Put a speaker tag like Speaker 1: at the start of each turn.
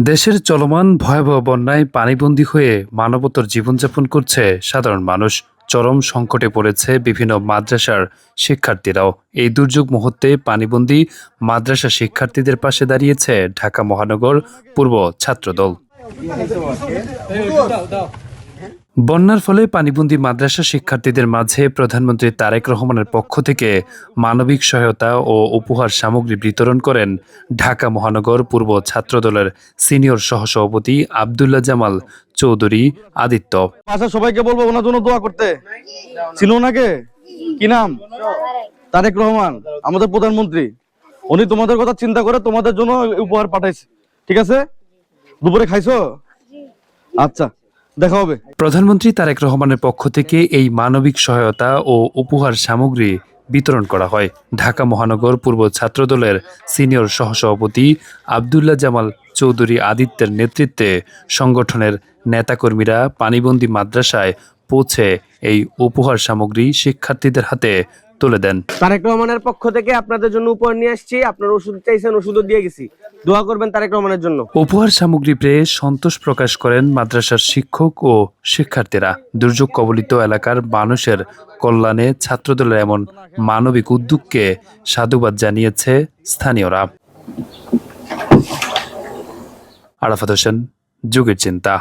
Speaker 1: দেশের চলমান ভয়াবহ বন্যায় পানিবন্দী হয়ে মানবতর জীবনযাপন করছে সাধারণ মানুষ। চরম সংকটে পড়েছে বিভিন্ন মাদ্রাসার শিক্ষার্থীরাও। এই দুর্যোগ মুহূর্তে পানিবন্দী মাদ্রাসা শিক্ষার্থীদের পাশে দাঁড়িয়েছে ঢাকা মহানগর পূর্ব ছাত্রদল। বন্যার ফলে পানিবন্দী মাদ্রাসা শিক্ষার্থীদের মাঝে প্রধানমন্ত্রী তারেক রহমানের পক্ষ থেকে মানবিক সহায়তা ও উপহার সামগ্রী বিতরণ করেন ঢাকা মহানগর পূর্ব ছাত্রদলের সিনিয়র সহসভাপতি আব্দুল্লাহ জামাল চৌধুরী আদিত্য।
Speaker 2: আচ্ছা, সবাইকে বলবো ওনার জন্য দোয়া করতে। ছিল ওনাকে কি নাম? তারেক রহমান, আমাদের প্রধানমন্ত্রী। উনি তোমাদের কথা চিন্তা করে তোমাদের জন্য উপহার পাঠাইছে। ঠিক আছে, দুপুরে খাইছো? আচ্ছা, দেখা হবে।
Speaker 1: প্রধানমন্ত্রী তারেক রহমানের পক্ষ থেকে এই মানবিক সহায়তা ও উপহার সামগ্রী বিতরণ করা হয়। ঢাকা মহানগর পূর্ব ছাত্রদলের সিনিয়র সহসভাপতি আব্দুল্লাহ জামাল চৌধুরী আদিত্যের নেতৃত্বে সংগঠনের নেতাকর্মীরা পানিবন্দী মাদ্রাসায় পৌঁছে এই উপহার সামগ্রী শিক্ষার্থীদের হাতে তুলে দেন।
Speaker 3: তারেক রহমানের পক্ষ থেকে আপনাদের জন্য উপহার নিয়ে আসছি। আপনার ওষুধ চাইছেন, ওষুধও দিয়ে গেছি। দোয়া করবেন তারেক রহমানের জন্য।
Speaker 1: উপহার সামগ্রী পেয়ে সন্তোষ প্রকাশ করেন মাদ্রাসার শিক্ষক ও শিক্ষার্থীরা। দুর্যোগ কবলিত এলাকার মানুষের কল্যাণে ছাত্রদলের এমন মানবিক উদ্যোগকে সাধুবাদ জানিয়েছে স্থানীয়রা। আরাফাত হোসেন, যুগের চিন্তা।